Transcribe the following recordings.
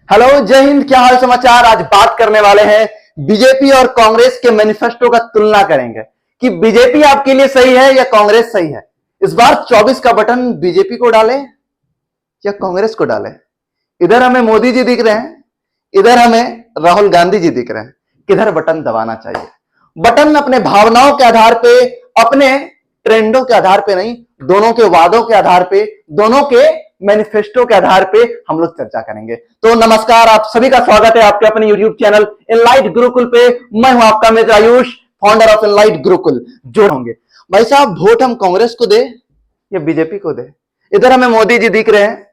Hello, जय हिंद। क्या हाल समाचार। आज बात करने वाले हैं बीजेपी और कांग्रेस के मैनिफेस्टो का तुलना करेंगे कि बीजेपी आपके लिए सही है या कांग्रेस सही है। इस बार 24 का बटन बीजेपी को डाले या कांग्रेस को डाले। इधर हमें मोदी जी दिख रहे हैं, इधर हमें राहुल गांधी जी दिख रहे हैं। किधर बटन दबाना चाहिए? बटन अपने भावनाओं के आधार पे, अपने ट्रेंडों के आधार पे नहीं, दोनों के वादों के आधार पे, दोनों के मैनिफेस्टो के आधार पे हम लोग चर्चा करेंगे। तो नमस्कार, आप सभी का स्वागत है आपके अपने यूट्यूब चैनल एनलाइट गुरुकुल पे। मैं हूं आपका मित्र Ayush, founder of Enlight Gurukul. जो होंगे भाई साहब, वोट हम कांग्रेस को दे या बीजेपी को दे? इधर हमें मोदी जी दिख रहे हैं,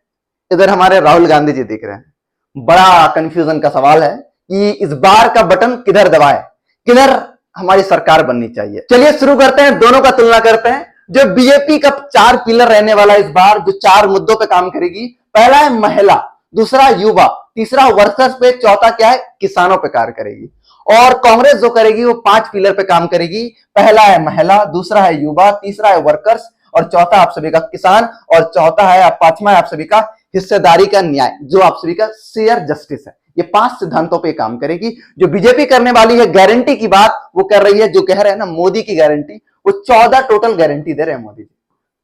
इधर हमारे राहुल गांधी जी दिख रहे हैं। बड़ा कंफ्यूजन का सवाल है कि इस बार का बटन किधर दबाए, किधर हमारी सरकार बननी चाहिए। चलिए शुरू करते हैं, दोनों का तुलना करते हैं। जो बीजेपी का 4 पिलर रहने वाला इस बार, जो 4 मुद्दों पे काम करेगी। पहला है महिला, दूसरा युवा, तीसरा वर्कर्स पे, चौथा क्या है, किसानों पे कार्य करेगी। और कांग्रेस जो करेगी वो 5 पिलर पे काम करेगी। पहला है महिला, दूसरा है युवा, तीसरा है वर्कर्स, और चौथा आप सभी का किसान, और चौथा है, पांचवा है आप सभी का हिस्सेदारी का न्याय, जो आप सभी का शेयर जस्टिस है। ये 5 सिद्धांतों पे काम करेगी। जो बीजेपी करने वाली है, गारंटी की बात वो कर रही है। जो कह रहे हैं ना मोदी की गारंटी, वो 14 टोटल गारंटी दे रहे हैं मोदी जी।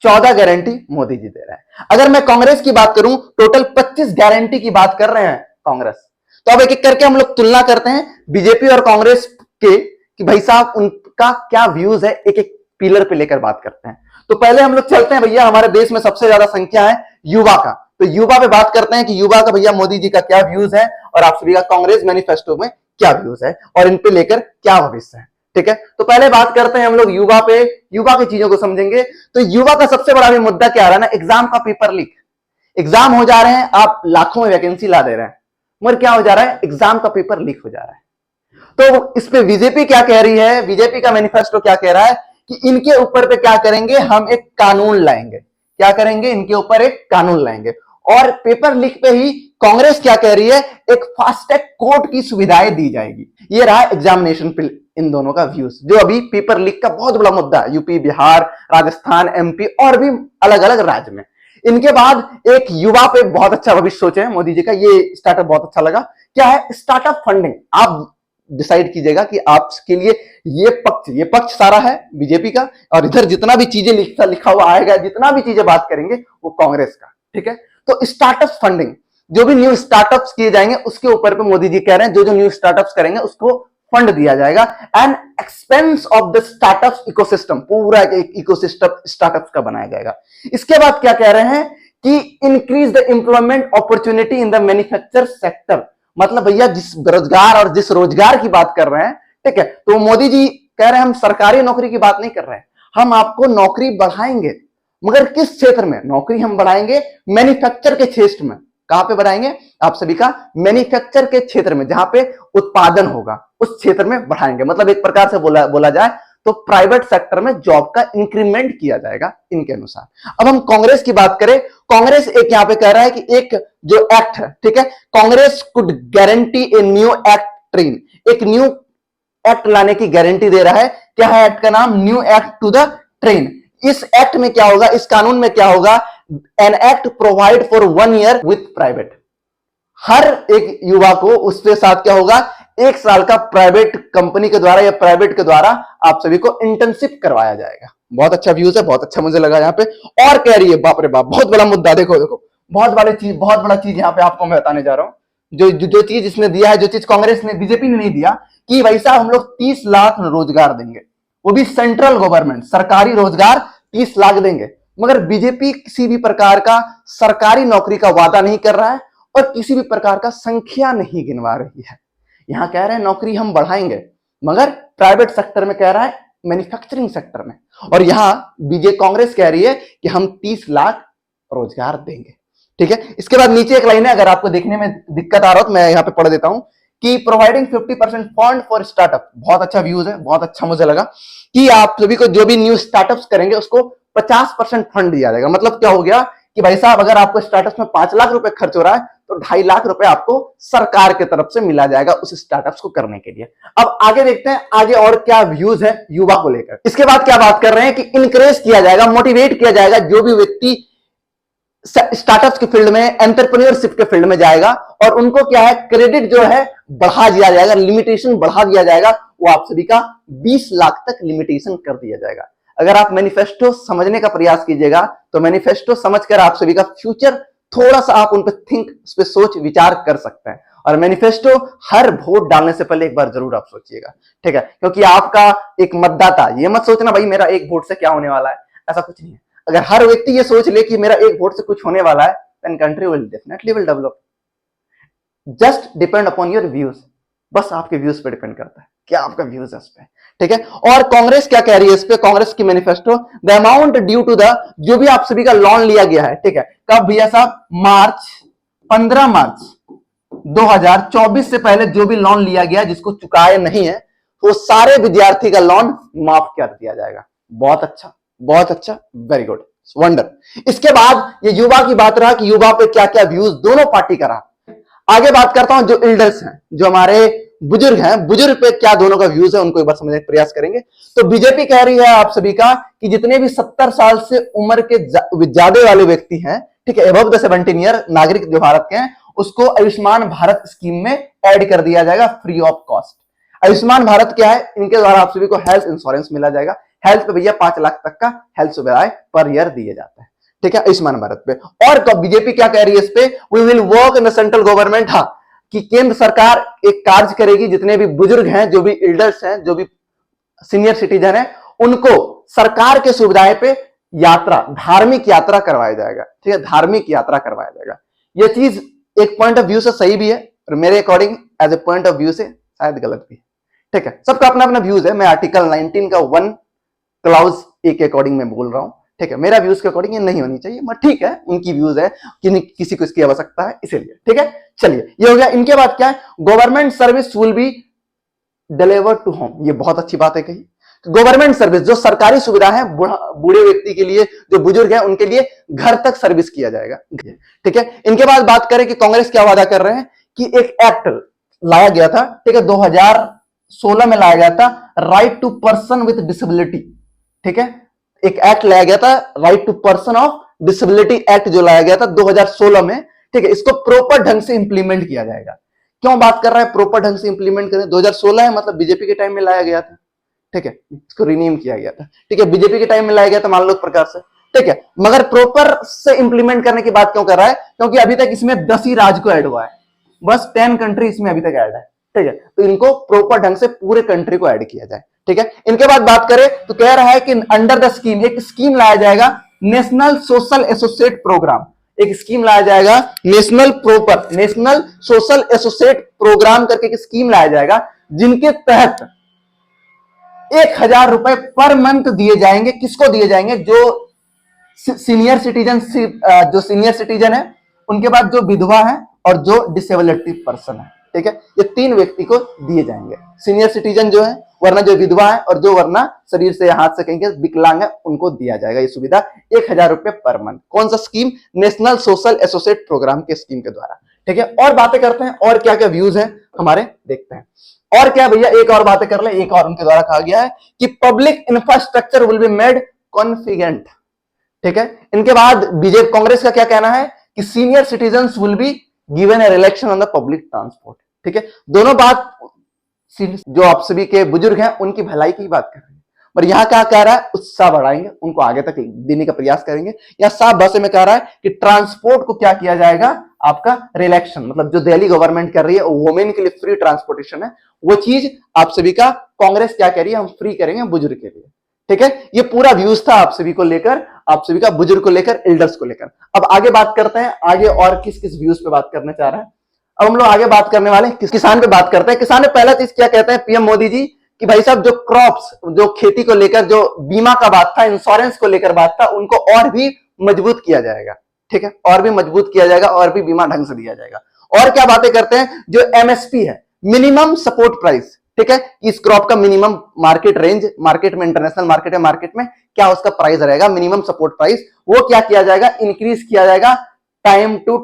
14 गारंटी मोदी जी दे रहे हैं। अगर मैं कांग्रेस की बात करूं, टोटल 25 गारंटी की बात कर रहे हैं कांग्रेस। तो अब एक एक करके हम लोग तुलना करते हैं बीजेपी और कांग्रेस के, कि भाई साहब उनका क्या व्यूज है। एक एक पिलर पे लेकर बात करते हैं। तो पहले हम लोग चलते हैं भैया, हमारे देश में सबसे ज्यादा संख्या है युवा का, तो युवा पे बात करते हैं कि युवा का भैया मोदी जी का क्या व्यूज है, और आप सभी का कांग्रेस मैनिफेस्टो में क्या व्यूज है, और इन पे लेकर क्या भविष्य है। ठीक है, तो पहले बात करते हैं हम लोग युवा पे। युवा की चीजों को समझेंगे तो युवा का सबसे बड़ा भी मुद्दा क्या आ रहा है ना, एग्जाम का पेपर लीक। एग्जाम हो जा रहे हैं, आप लाखों में वैकेंसी ला दे रहे हैं, मगर क्या हो जा रहा है, एग्जाम का पेपर लीक हो जा रहा है। तो इस पे बीजेपी क्या कह रही है, बीजेपी का मैनिफेस्टो क्या कह रहा है कि इनके ऊपर पे क्या करेंगे, हम एक कानून लाएंगे। क्या करेंगे, इनके ऊपर एक कानून लाएंगे। और पेपर लीक पे ही कांग्रेस क्या कह रही है, एक फास्टैग कोर्ट की सुविधाएं दी जाएगी। ये रहा एग्जामिनेशन पे इन दोनों का व्यूज, जो अभी पेपर लीक का बहुत बड़ा मुद्दा है यूपी, बिहार, राजस्थान, एमपी और भी अलग अलग राज्य में। इनके बाद एक युवा पे बहुत अच्छा भविष्य सोचे हैं मोदी जी का, ये स्टार्टअप बहुत अच्छा लगा। क्या है, स्टार्टअप फंडिंग। आप डिसाइड कीजिएगा कि आपके लिए ये पक्ष सारा है बीजेपी का, और इधर जितना भी चीजें लिखा हुआ आएगा, जितना भी चीजें बात करेंगे वो कांग्रेस का। ठीक है, तो स्टार्टअप फंडिंग, जो भी न्यू स्टार्टअप्स किए जाएंगे उसके ऊपर पे मोदी जी कह रहे हैं जो जो न्यू स्टार्टअप्स करेंगे उसको फंड दिया जाएगा। And expense of the startup ecosystem, पूरा एक इकोसिस्टम स्टार्टअप्स का बनाया जाएगा। इसके बाद क्या कह रहे हैं कि increase the employment opportunity in the manufacture sector. मतलब भैया जिस बेरोजगार और जिस रोजगार की बात कर रहे हैं, ठीक है, तो मोदी जी कह रहे हैं हम सरकारी नौकरी की बात नहीं कर रहे हैं, हम आपको नौकरी बढ़ाएंगे। मगर किस क्षेत्र में नौकरी हम बढ़ाएंगे? मैन्युफैक्चर के क्षेत्र में। कहां पे बढ़ाएंगे? आप सभी का मैन्युफैक्चर के क्षेत्र में, जहां पे उत्पादन होगा उस क्षेत्र में बढ़ाएंगे। मतलब एक प्रकार से बोला जाए तो प्राइवेट सेक्टर में जॉब का इंक्रीमेंट किया जाएगा इनके अनुसार। अब हम कांग्रेस की बात करें, कांग्रेस एक यहां पे कह रहा है कि एक जो एक्ट है, ठीक है, Congress could guarantee a new act train. एक न्यू एक्ट लाने की गारंटी दे रहा है। क्या है एक्ट का नाम? New act to the train. इस एक्ट में क्या होगा, इस कानून में क्या होगा? An act provide for 1 year with private. हर एक युवा को उसके साथ क्या होगा, 1 साल का प्राइवेट कंपनी के द्वारा या प्राइवेट के द्वारा आप सभी को इंटर्नशिप करवाया जाएगा। बहुत अच्छा व्यूज है, बहुत अच्छा मुझे लगा यहाँ पे। और कह रही है, बाप रे बाप, बहुत बड़ा मुद्दा। देखो देखो, बहुत बड़ा चीज यहाँ पे आपको मैं बताने जा रहा हूं। जो चीज इसने दिया है, जो चीज कांग्रेस ने, बीजेपी ने नहीं दिया, कि भाई साहब हम लोग 30 लाख रोजगार देंगे, वो भी सेंट्रल गवर्नमेंट, सरकारी रोजगार 30 लाख देंगे। मगर बीजेपी किसी भी प्रकार का सरकारी नौकरी का वादा नहीं कर रहा है और किसी भी प्रकार का संख्या नहीं गिनवा रही है। यहां कह रहे हैं नौकरी हम बढ़ाएंगे, मगर प्राइवेट सेक्टर में कह रहा है, मैन्युफैक्चरिंग सेक्टर में। और यहां कांग्रेस कह रही है कि हम 30 लाख रोजगार देंगे। ठीक है, इसके बाद नीचे एक लाइन है, अगर आपको देखने में दिक्कत आ रहा हो तो मैं यहां पे पढ़ देता हूं कि प्रोवाइडिंग 50% फंड फॉर स्टार्टअप। बहुत अच्छा व्यूज है, बहुत अच्छा मुझे लगा कि आप सभी को जो भी न्यू स्टार्टअप्स करेंगे उसको 50% फंड दिया जाएगा। मतलब क्या हो गया कि भाई साहब अगर आपको स्टार्टअप्स में 5 लाख रुपए खर्च हो रहा है तो 2.5 लाख रुपए आपको सरकार की तरफ से मिला जाएगा उस स्टार्टअप्स को करने के लिए। अब आगे देखते हैं आगे और क्या व्यूज है युवा को लेकर। इसके बाद क्या बात कर रहे हैं कि इंकरेज किया जाएगा, मोटिवेट किया जाएगा जो भी व्यक्ति स्टार्टअप्स के फील्ड में, एंटरप्रेन्योरशिप के फील्ड में जाएगा और उनको क्या है, क्रेडिट जो है बढ़ा दिया जाएगा, लिमिटेशन बढ़ा दिया जाएगा। वो आप सभी का 20 लाख तक लिमिटेशन कर दिया जाएगा। अगर आप मैनिफेस्टो समझने का प्रयास कीजिएगा तो मैनिफेस्टो समझकर आप सभी का फ्यूचर थोड़ा सा आप उन पर थिंक, उस पर सोच विचार कर सकते हैं। और मैनिफेस्टो हर वोट डालने से पहले एक बार जरूर आप सोचिएगा, ठीक है, क्योंकि आपका एक मतदाता, ये मत सोचना भाई मेरा एक वोट से क्या होने वाला है, ऐसा कुछ नहीं है। अगर हर व्यक्ति ये सोच ले कि मेरा एक वोट से कुछ होने वाला है, then country will definitely will develop. Just depend upon your views, बस आपके व्यूज पे डिपेंड करता है, क्या आपका व्यूज है इस पे, ठीक है। और कांग्रेस क्या कह रही है इस पे, कांग्रेस की manifesto, the amount due to the, जो भी आप सभी का लोन लिया गया है, ठीक है, कब भैया साहब, 15 मार्च 2024 से पहले जो भी लोन लिया गया जिसको चुकाए नहीं है, वो सारे विद्यार्थी का लोन माफ कर दिया जाएगा। बहुत अच्छा, बहुत अच्छा, वेरी गुड, वंडर। इसके बाद ये युवा की बात रहा कि युवा पे क्या क्या व्यूज दोनों पार्टी का रहा। आगे बात करता हूं जो एल्डर्स हैं, जो हमारे बुजुर्ग हैं, बुजुर्ग पे क्या दोनों का व्यूज है उनको एक बार समझने का प्रयास करेंगे। तो बीजेपी कह रही है आप सभी का कि जितने भी 70 साल से उम्र के ज्यादा वाले व्यक्ति हैं, ठीक है, अबव द 17 ईयर नागरिक जो भारत के हैं, उसको आयुष्मान भारत स्कीम में ऐड कर दिया जाएगा free of cost. Ayushman Bharat क्या है, इनके द्वारा आप सभी को हेल्थ इंश्योरेंस मिला जाएगा। हेल्थ पे भैया 5 लाख तक का हेल्थ सुविधाएं पर ईयर दिए जाते हैं, ठीक है, आयुष्मान भारत पे। और बीजेपी क्या कह रही है इस पे, we will work in the central government, हाँ, कि केंद्र सरकार एक कार्य करेगी, जितने भी बुजुर्ग हैं, जो भी एल्डर्स हैं, जो भी सीनियर सिटीजन है, उनको सरकार के सुविधाएं पे यात्रा, धार्मिक यात्रा करवाया जाएगा, ठीक है, धार्मिक यात्रा करवाया जाएगा। यह चीज एक पॉइंट ऑफ व्यू से सही भी है और मेरे according as a point of view से शायद गलत भी है, ठीक है, सबका अपना अपना व्यूज है। मैं आर्टिकल 19 का 1 क्लाउज ए के अकॉर्डिंग मैं बोल रहा हूं, ठीक है, मेरा व्यूज के अकॉर्डिंग ये नहीं होनी चाहिए, मगर ठीक है, उनकी व्यूज है कि किसी को इसकी आवश्यकता है इसीलिए, ठीक है। चलिए, ये हो गया। इनके बाद क्या है, government service will be delivered to home. ये बहुत अच्छी बात है कही, गवर्नमेंट सर्विस, जो सरकारी सुविधा है बूढ़े व्यक्ति के लिए, जो बुजुर्ग हैं उनके लिए घर तक सर्विस किया जाएगा, ठीक है। इनके बाद बात करें कि कांग्रेस क्या वादा कर रहे हैं कि एक एक्ट लाया गया था, ठीक है, 2016 में लाया गया था, right to person with disability, ठीक है, एक एक्ट लाया गया था, right to person of disability act जो लाया गया था 2016 में, ठीक है, इसको प्रॉपर ढंग से इंप्लीमेंट किया जाएगा। क्यों बात कर रहा है प्रॉपर ढंग से इंप्लीमेंट करें, 2016 है मतलब बीजेपी के टाइम में लाया गया था, ठीक है, इसको रिनेम किया गया था, ठीक है, बीजेपी के टाइम में लाया गया था मान लो एक प्रकार से, ठीक है, मगर प्रॉपर से इंप्लीमेंट करने की बात क्यों कर रहा है, क्योंकि अभी तक इसमें 10 ही राज्य को ऐड हुआ है, बस 10 कंट्री इसमें अभी तक ऐड है, ठीक है, तो इनको प्रॉपर ढंग से पूरे कंट्री को ऐड किया जाए, ठीक है। इनके बाद बात करें तो कह रहा है कि अंडर द स्कीम, एक स्कीम लाया जाएगा, नेशनल सोशल एसोसिएट प्रोग्राम, एक स्कीम लाया जाएगा, नेशनल सोशल एसोसिएट प्रोग्राम करके एक स्कीम लाया जाएगा, जिनके तहत 1000 रुपए पर मंथ दिए जाएंगे। किसको दिए जाएंगे, जो सीनियर सिटीजन है, उनके बाद जो विधवा है और जो डिसेबिलिटी पर्सन है, ठीक है, ये 3 व्यक्ति को दिए जाएंगे। सीनियर सिटीजन जो है, वरना जो विधवा है और जो वरना शरीर से हाथ से कहीं के विकलांग है, उनको दिया जाएगा ये सुविधा 1000 रुपए पर मंथ। कौन सा scheme, national social associate program के स्कीम के द्वारा, ठीक है। और बातें करते हैं और क्या क्या व्यूज हैं हमारे, देखते हैं और क्या भैया, एक और बातें कर ले। एक और उनके द्वारा कहा गया है कि public infrastructure will be made confident, ठीक है। इनके बाद बीजेपी कांग्रेस का क्या कहना है कि senior citizens will be given A relaxation on the public transport, ठीक है। दोनों बात जो आप सभी के बुजुर्ग हैं उनकी भलाई की बात कर रहे हैं, पर यहां क्या कह रहा है, उत्साह बढ़ाएंगे, उनको आगे तक देने का प्रयास करेंगे। या साफ भाषा में कह रहा है कि ट्रांसपोर्ट को क्या किया जाएगा, आपका रिलैक्सेशन, मतलब जो दिल्ली गवर्नमेंट कर रही है वुमेन के लिए फ्री ट्रांसपोर्टेशन है, वो चीज आप सभी का कांग्रेस क्या कह रही है, हम फ्री करेंगे बुजुर्ग के लिए, ठीक है। ये पूरा व्यूज था आप सभी को लेकर, आप सभी का बुजुर्ग को लेकर, एल्डर्स को लेकर। अब आगे बात करते हैं, आगे और किस किस व्यूज पे बात करना चाह रहा है। अब हम लोग आगे बात करने वाले किसान पे बात करते हैं। किसान में पहला चीज क्या कहते हैं पीएम मोदी जी कि भाई साहब जो क्रॉप्स, जो खेती को लेकर जो बीमा का बात था, इंश्योरेंस को लेकर बात था, उनको और भी मजबूत किया जाएगा, ठीक है, और भी मजबूत किया जाएगा, और भी बीमा ढंग से दिया जाएगा। और क्या बातें करते हैं, जो एमएसपी है, मिनिमम सपोर्ट प्राइस, ठीक है, इस क्रॉप का मिनिमम मार्केट रेंज, मार्केट में, इंटरनेशनल मार्केट है, मार्केट में क्या उसका प्राइस रहेगा, मिनिमम सपोर्ट प्राइस, वो क्या किया जाएगा, इंक्रीज किया जाएगा, टाइम टू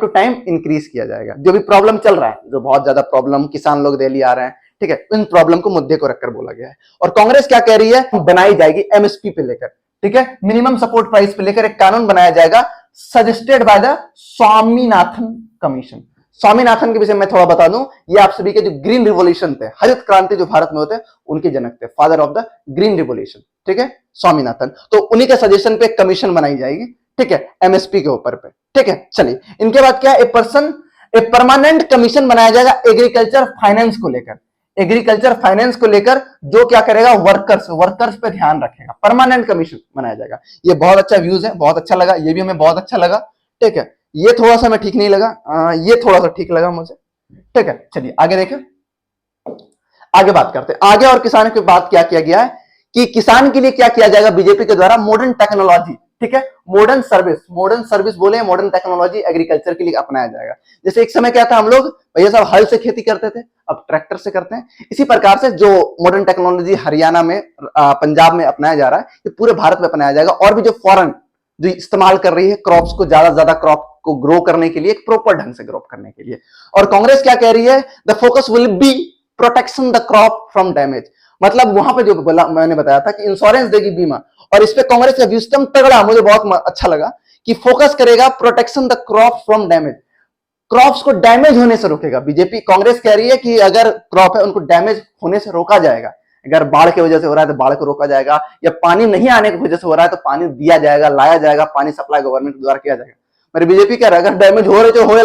टाइम इंक्रीज किया जाएगा। जो भी प्रॉब्लम चल रहा है, जो बहुत ज्यादा प्रॉब्लम किसान लोग दिल्ली आ रहे हैं, ठीक है, इन प्रॉब्लम को मुद्दे को रखकर बोला गया है। और कांग्रेस क्या कह रही है, बनाई जाएगी एमएसपी पे लेकर, ठीक है, मिनिमम सपोर्ट प्राइस पे लेकर एक कानून बनाया जाएगा, suggested by the Swaminathan commission. Swaminathan के विषय में थोड़ा बता दूं, ये आप सभी के जो ग्रीन रिवॉल्यूशन थे, हरित क्रांति जो भारत में होते हैं, उनके जनक थे, father of the green revolution, ठीक है, स्वामीनाथन। तो उन्हीं के सजेशन पे कमीशन बनाई जाएगी, ठीक है, एमएसपी के ऊपर पे, ठीक है। चलिए, इनके बाद क्या, एक परमानेंट कमीशन बनाया जाएगा एग्रीकल्चर फाइनेंस को लेकर, एग्रीकल्चर फाइनेंस को लेकर, जो क्या करेगा, वर्कर्स पे ध्यान रखेगा, परमानेंट कमीशन बनाया जाएगा। ये बहुत अच्छा व्यूज है, बहुत अच्छा लगा, ये भी हमें बहुत अच्छा लगा, ठीक है। ये थोड़ा सा मैं ठीक नहीं लगा, ये थोड़ा सा ठीक लगा मुझे, ठीक है। चलिए आगे देखें, आगे बात करते हैं। आगे और किसान की बात क्या किया गया है कि किसान के लिए क्या किया जाएगा बीजेपी के द्वारा, मॉडर्न टेक्नोलॉजी, ठीक है, मॉडर्न सर्विस बोले, मॉडर्न टेक्नोलॉजी एग्रीकल्चर के लिए अपनाया जाएगा। जैसे एक समय क्या था, हम लोग भैया साहब हल से खेती करते थे, अब ट्रैक्टर से करते हैं। इसी प्रकार से जो मॉडर्न टेक्नोलॉजी हरियाणा में, पंजाब में अपनाया जा रहा है, ये पूरे भारत में अपनाया जाएगा। और भी जो फॉरेन जो इस्तेमाल कर रही है क्रॉप्स को, ज्यादा से ज्यादा क्रॉप को ग्रो करने के लिए, एक प्रॉपर ढंग से ग्रो करने के लिए। और कांग्रेस क्या कह रही है, the focus will be protection the crop from damage. मतलब वहां पे जो मैंने बताया था कि इंश्योरेंस देगी, बीमा, और इस पे कांग्रेस का व्यूस्टम तगड़ा, मुझे बहुत अच्छा लगा कि फोकस करेगा protection the crop from damage, crops को डैमेज होने से रोकेगा। बीजेपी कांग्रेस कह रही है कि अगर क्रॉप है उनको डैमेज होने से रोका जाएगा। अगर बाढ़ की वजह से हो रहा है तो बाढ़ को रोका जाएगा, या पानी नहीं आने की वजह से हो रहा है तो पानी दिया जाएगा, लाया जाएगा, पानी सप्लाई गवर्नमेंट द्वारा किया जाएगा। मेरी बीजेपी कह रहा है अगर डैमेज हो रहे तो हो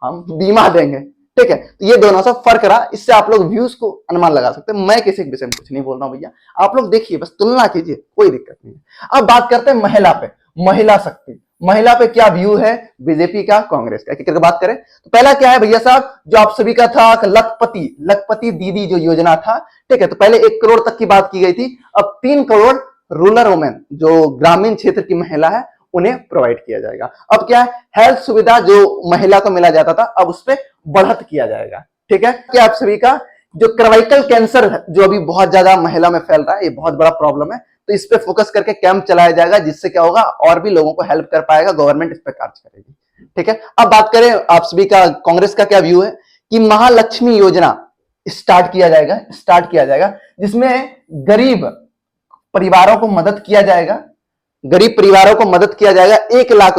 हम बीमा देंगे, ठीक है। तो ये दोनों सा फर्क रहा, इससे आप लोग व्यूज को अनुमान लगा सकते हैं। मैं किसी के विषय में कुछ नहीं बोल रहा हूं भैया, आप लोग देखिए, बस तुलना कीजिए, कोई दिक्कत नहीं है। अब बात करते हैं महिला पे, महिला शक्ति, महिला पे क्या व्यू है बीजेपी का, कांग्रेस का, एक बात करें तो पहला क्या है भैया साहब, जो आप सभी का था लखपति दीदी जो योजना था, ठीक है। तो पहले 1 करोड़ तक की बात की गई थी, अब 3 करोड़ रूरल वुमेन, जो ग्रामीण क्षेत्र की महिला है, उन्हें प्रोवाइड किया जाएगा। अब क्या है, हेल्थ सुविधा जो महिला को मिला जाता था, अब उस पर बढ़त किया जाएगा, ठीक है। कि आप सभी का जो सर्वाइकल कैंसर जो अभी बहुत ज्यादा महिला में फैल रहा है, ये बहुत बड़ा प्रॉब्लम है, तो इस पे फोकस करके कैंप चलाया जाएगा, जिससे क्या होगा, और भी लोगों को हेल्प कर पाएगा, गवर्नमेंट इस पे कार्य करेगी, ठीक है। अब बात करें आप सभी का, कांग्रेस का क्या व्यू है कि महालक्ष्मी योजना स्टार्ट किया जाएगा, जिसमें गरीब परिवारों को मदद किया जाएगा, 1 लाख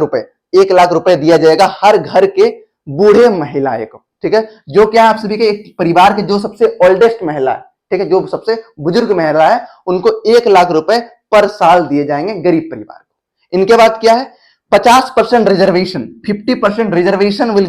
रुपए दिया जाएगा हर घर के बूढ़े महिलाएं को, ठीक है। जो क्या आप सभी के एक परिवार के जो सबसे ओल्डेस्ट महिला है, ठीक है, जो सबसे बुजुर्ग महिला है, उनको 1 लाख रुपए पर साल दिए जाएंगे गरीब परिवार को। इनके बाद क्या है, 50% reservation, 50% reservation will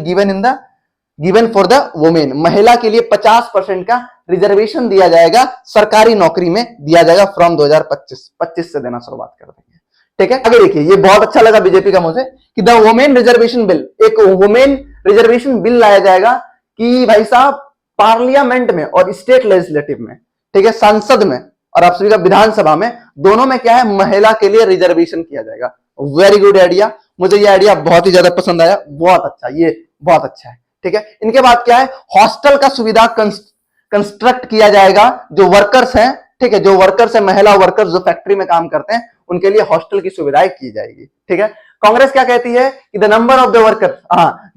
given for the women, महिला के लिए 50% का रिजर्वेशन दिया जाएगा, सरकारी नौकरी में दिया जाएगा फ्रॉम 2025 से देना शुरुआत कर देंगे, ठीक है। आगे देखिए, ये बहुत अच्छा लगा बीजेपी का मुझे कि द वुमेन रिजर्वेशन बिल, एक वुमेन रिजर्वेशन बिल लाया जाएगा कि भाई साहब पार्लियामेंट में और स्टेट लेजिस्लेटिव में, ठीक है, संसद में और आप सभी का विधानसभा में, दोनों में क्या है, महिला के लिए रिजर्वेशन किया जाएगा। वेरी गुड आइडिया, मुझे ये आइडिया बहुत ही ज्यादा पसंद आया, बहुत अच्छा, ये बहुत अच्छा है, ठीक है। इनके बाद क्या है, हॉस्टल का सुविधा कंस्ट्रक्ट किया जाएगा, जो वर्कर्स हैं, ठीक है, जो वर्कर्स है, महिला वर्कर्स जो फैक्ट्री में काम करते हैं, उनके लिए हॉस्टल की सुविधाएं की जाएगी, ठीक है। कांग्रेस क्या कहती है कि the number of the workers,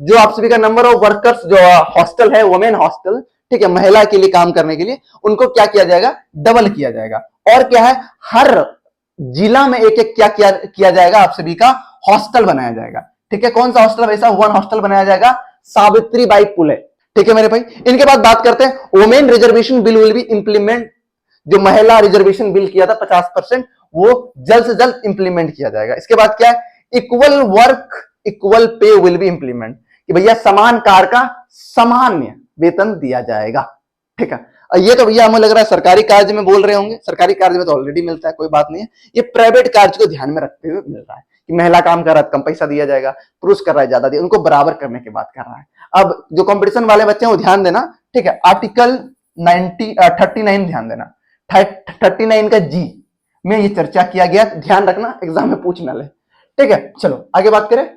जो आप सभी का नंबर ऑफ वर्कर्स जो हॉस्टल है, वुमेन हॉस्टल, ठीक है, महिला के लिए काम करने के लिए, उनको क्या किया जाएगा, डबल किया जाएगा। और क्या है, हर जिला में एक क्या किया जाएगा, आप सभी का हॉस्टल बनाया जाएगा, ठीक है। कौन सा हॉस्टल, वैसा 1 हॉस्टल बनाया जाएगा, सावित्रीबाई फुले, ठीक है मेरे भाई। इनके बाद बात करते हैं, women reservation bill will be implement, जो महिला रिजर्वेशन बिल किया था 50%, वो जल्द से जल्द इंप्लीमेंट किया जाएगा। इसके बाद क्या है, equal work equal pay will be implement, कि भैया समान कार्य का सामान्य वेतन दिया जाएगा, ठीक है। ये तो भैया हमें लग रहा है सरकारी कार्य में बोल रहे होंगे, सरकारी कार्य में तो ऑलरेडी मिलता है, कोई बात नहीं है। ये प्राइवेट कार्य को ध्यान में रखते हुए मिल रहा है कि महिला काम कर रहा है कम पैसा दिया जाएगा, पुरुष कर रहा है ज्यादा दिया, उनको बराबर करने की बात कर रहा है। अब जो कंपटीशन वाले बच्चे हैं वो ध्यान देना, ठीक है। आर्टिकल 39 ध्यान देना, 39 का जी में ये चर्चा किया गया, ध्यान रखना, एग्जाम में पूछ ना ले, ठीक है। चलो आगे बात करें,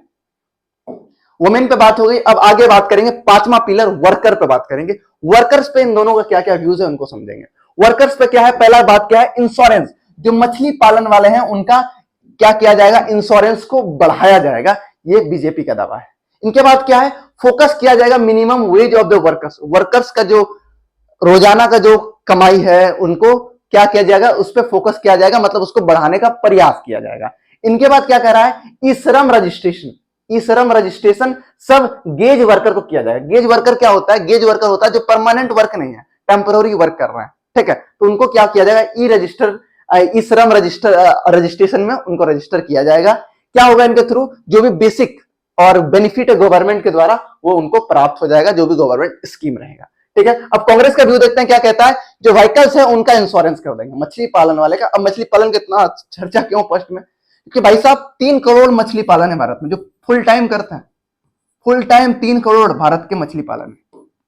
वुमेन पे बात हो गई। अब आगे बात करेंगे 5वां पिलर, वर्कर पे बात करेंगे। वर्कर्स पे इन दोनों का क्या क्या व्यूज है उनको समझेंगे। वर्कर्स पे क्या है, पहला बात क्या है, इंश्योरेंस, जो मछली पालन वाले हैं उनका क्या किया जाएगा, इंश्योरेंस को बढ़ाया जाएगा, ये बीजेपी का दावा है। इनके बाद क्या है, फोकस किया जाएगा minimum ways of the workers, workers का जो रोजाना का जो कमाई है उनको क्या किया जाएगा, उस पर फोकस किया जाएगा, मतलब उसको बढ़ाने का प्रयास किया जाएगा। इनके बाद क्या कर रहा है, ई श्रम रजिस्ट्रेशन। ई श्रम रजिस्ट्रेशन सब गेज वर्कर को किया जाएगा। गेज वर्कर क्या होता है, गेज वर्कर होता है जो परमानेंट वर्क नहीं है, टेम्पोररी वर्क कर रहा है, ठीक है, तो उनको क्या किया जाएगा, ई श्रम रजिस्ट्रेशन में उनको रजिस्टर किया जाएगा। क्या होगा इनके थ्रू, जो भी बेसिक और बेनिफिट है गवर्नमेंट के द्वारा वो उनको प्राप्त हो जाएगा, जो भी गवर्नमेंट स्कीम रहेगा, ठीक है। अब कांग्रेस का व्यू देखते हैं क्या कहता है, जो व्हीकल्स है उनका इंश्योरेंस कर देंगे, मछली पालन वाले का। अब मछली पालन कितना चर्चा क्यों फर्स्ट में, क्योंकि भाई साहब 3 करोड़ मछली पालन है भारत में, जो फुल टाइम करते हैं, फुल टाइम 3 करोड़ भारत के मछली पालन में।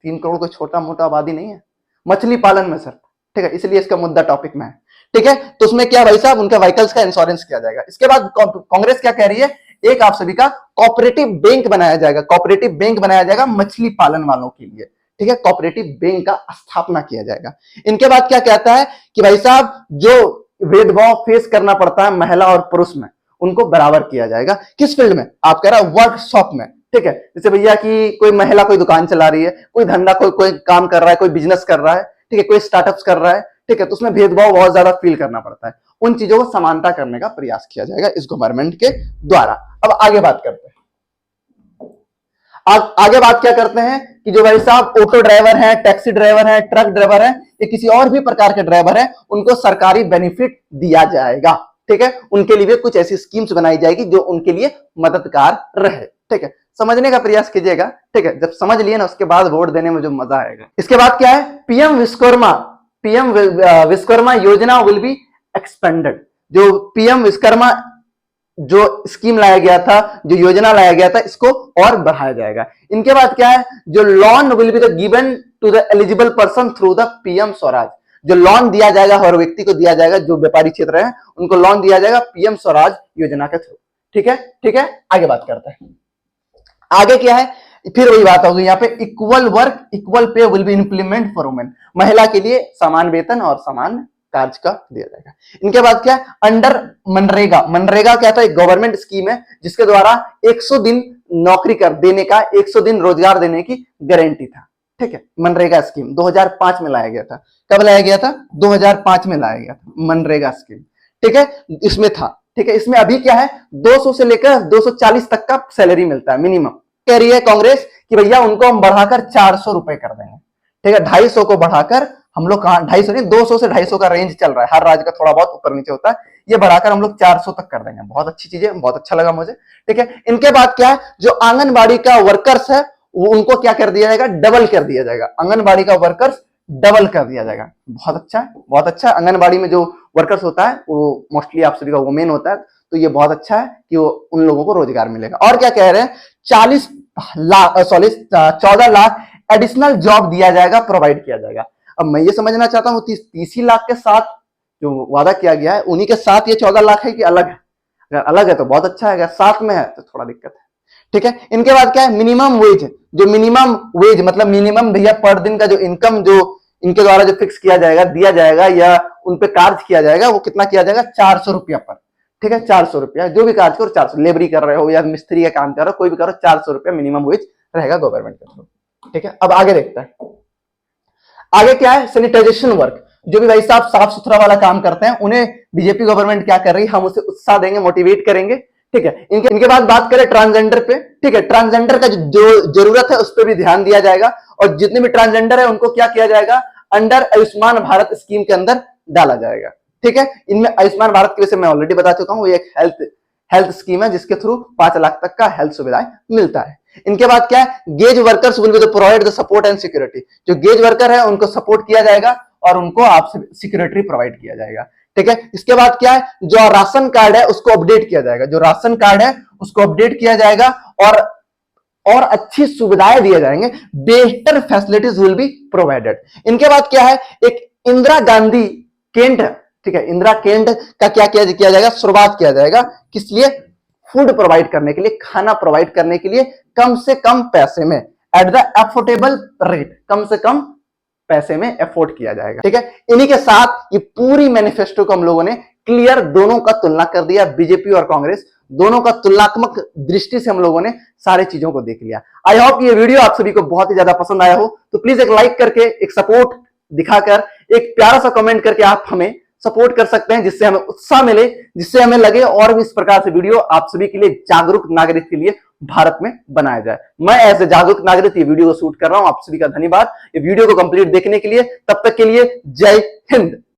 3 करोड़ कोई छोटा मोटा आबादी नहीं है मछली पालन में सर, ठीक है, इसलिए इसका मुद्दा टॉपिक में है, ठीक है। तो उसमें क्या भाई साहब, उनके व्हीकल्स का इंश्योरेंस किया जाएगा। इसके बाद कांग्रेस क्या कह रही है, एक आप सभी का कोऑपरेटिव बैंक बनाया जाएगा, कोऑपरेटिव बैंक बनाया जाएगा मछली पालन वालों के लिए, ठीक है, कोऑपरेटिव बैंक का स्थापना किया जाएगा। इनके बाद क्या कहता है कि भाई साहब जो भेदभाव फेस करना पड़ता है महिला और पुरुष में, उनको बराबर किया जाएगा। किस फील्ड में, आप कह रहा है वर्कशॉप में, ठीक है, जैसे भैया कि कोई महिला कोई दुकान चला रही है, कोई धंधा कोई काम कर रहा है, कोई बिजनेस कर रहा है, ठीक है, कोई स्टार्टअप्स कर रहा है, ठीक है, तो उसमें भेदभाव बहुत ज्यादा फील करना पड़ता है। उन चीजों को समानता करने का प्रयास किया जाएगा इस गवर्नमेंट के द्वारा। अब आगे बात करते हैं, आगे बात क्या करते हैं कि जो भाई साहब ऑटो ड्राइवर हैं, टैक्सी ड्राइवर हैं, ट्रक ड्राइवर हैं, या किसी और भी प्रकार के ड्राइवर हैं, उनको सरकारी बेनिफिट दिया जाएगा, ठीक है, उनके लिए कुछ ऐसी स्कीम्स बनाई जाएगी जो उनके लिए मददगार रहे, ठीक है, समझने का प्रयास कीजिएगा, ठीक है, जब समझ लिए ना उसके बाद वोट देने में जो मजा आएगा। इसके बाद क्या है, पीएम विश्वकर्मा योजना विल बी एक्सपेंडेड। जो पीएम विश्वकर्मा जो स्कीम लाया गया था, जो योजना लाया गया था, इसको और बढ़ाया जाएगा। इनके बाद क्या है, जो loan will be given to the eligible person through the PM Swaraj. जो लोन दिया जाएगा हर व्यक्ति को दिया जाएगा, जो व्यापारी क्षेत्र है उनको लोन दिया जाएगा पीएम स्वराज योजना के थ्रू, ठीक है, ठीक है। आगे बात करते हैं, आगे क्या है, फिर वही बात होगी यहाँ पे, equal work equal pay will be implement for women. महिला के लिए समान वेतन और समान कार्य का दिया जाएगा। इनके बाद क्या है, अंडर मनरेगा। मनरेगा क्या था, एक गवर्नमेंट स्कीम है जिसके द्वारा 100 दिन नौकरी कर देने का, 100 दिन रोजगार देने की गारंटी था, ठीक है। मनरेगा स्कीम 2005 में लाया गया था। कब लाया गया था, 2005 में लाया गया था मनरेगा स्कीम, ठीक है, इसमें था, ठीक है। इसमें अभी क्या है, 200 से लेकर 240 तक का सैलरी मिलता है मिनिमम। कह रही है कांग्रेस कि भैया उनको हम बढ़ाकर 400 रुपए कर देंगे, ठीक है, 250 को बढ़ाकर हम लोग, कहां 250 नहीं, 200 से 250 का रेंज चल रहा है, हर राज्य का थोड़ा बहुत ऊपर नीचे होता है, ये बढ़ाकर हम लोग 400 तक कर देंगे। बहुत अच्छी चीज है, बहुत अच्छा लगा मुझे, ठीक है। इनके बाद क्या है, जो आंगनबाड़ी का वर्कर्स है वो उनको क्या कर दिया जाएगा, डबल कर दिया जाएगा। आंगनबाड़ी का वर्कर्स डबल कर दिया जाएगा। बहुत अच्छा है, बहुत अच्छा है। आंगनबाड़ी में जो वर्कर्स होता है वो मोस्टली आप सभी का वुमेन होता है, तो ये बहुत अच्छा है कि वो उन लोगों को रोजगार मिलेगा। और क्या कह रहे हैं, 14 लाख एडिशनल जॉब दिया जाएगा, प्रोवाइड किया जाएगा। अब मैं ये समझना चाहता हूँ 30 लाख के साथ जो वादा किया गया है उन्हीं के साथ ये 14 लाख है कि अलग है? अगर अलग है तो बहुत अच्छा है, अगर साथ में है तो थोड़ा दिक्कत है, ठीक है। इनके बाद क्या है, मिनिमम वेज। जो मिनिमम वेज मतलब मिनिमम भैया पर दिन का जो इनकम जो इनके द्वारा जो फिक्स किया जाएगा, दिया जाएगा या उन पे कार्य किया जाएगा, वो कितना किया जाएगा, 400 रुपया पर, ठीक है, 400 रुपया। जो भी कार्य करो 400, लेबरी कर रहे हो या मिस्त्री का काम कर रहे हो, कोई भी करो, 400 रुपया मिनिमम वेज रहेगा गवर्नमेंट के थ्रू, ठीक है। अब आगे देखते हैं, आगे क्या है, सैनिटाइजेशन वर्क। जो भी भाई साहब साफ सुथरा वाला काम करते हैं उन्हें बीजेपी गवर्नमेंट क्या कर रही है, हम उसे उत्साह देंगे, मोटिवेट करेंगे, ठीक है। इनके बाद बात करें ट्रांसजेंडर पे, ठीक है, ट्रांसजेंडर का जो जरूरत है उस पर भी ध्यान दिया जाएगा, और जितने भी ट्रांसजेंडर है उनको क्या किया जाएगा, अंडर आयुष्मान भारत स्कीम के अंदर डाला जाएगा, ठीक है। इनमें आयुष्मान भारत के विषय मैं ऑलरेडी बता चुका हूं, एक हेल्थ स्कीम है जिसके थ्रू 5 लाख तक का हेल्थ सुविधाएं मिलता है। इनके बाद क्या है, gauge workers will be provide the support and security. जो गेज वर्कर है उनको सपोर्ट किया जाएगा और उनको आपसे सिक्योरिटी प्रोवाइड किया जाएगा, ठीक है। इसके बाद क्या है, जो राशन कार्ड है उसको अपडेट किया जाएगा, जो राशन कार्ड है उसको अपडेट किया जाएगा और अच्छी सुविधाएं दिए जाएंगे, बेहतर फैसिलिटीज विल बी प्रोवाइडेड। इनके बाद क्या है, एक इंदिरा गांधी केंद्र, ठीक है, इंदिरा केंद्र का क्या किया जाएगा, शुरुआत किया जाएगा, किस लिए, फूड प्रोवाइड करने के लिए, खाना प्रोवाइड करने के लिए कम से कम पैसे में, एट द अफोर्डेबल रेट, कम से कम पैसे में अफोर्ड किया जाएगा, ठीक है। इन्हीं के साथ ये पूरी मैनिफेस्टो को हम लोगों ने क्लियर दोनों का तुलना कर दिया, बीजेपी और कांग्रेस दोनों का तुलनात्मक दृष्टि से हम लोगों ने सारे चीजों को देख लिया। आई होप ये वीडियो आप सभी को बहुत ही ज्यादा पसंद आया हो, तो प्लीज एक लाइक करके, एक सपोर्ट दिखाकर, एक प्यारा सा कमेंट करके आप हमें सपोर्ट कर सकते हैं, जिससे हमें उत्साह मिले, जिससे हमें लगे और भी इस प्रकार से वीडियो आप सभी के लिए, जागरूक नागरिक के लिए भारत में बनाया जाए। मैं एज ए जागरूक नागरिक ये वीडियो को शूट कर रहा हूं। आप सभी का धन्यवाद ये वीडियो को कंप्लीट देखने के लिए। तब तक के लिए जय हिंद।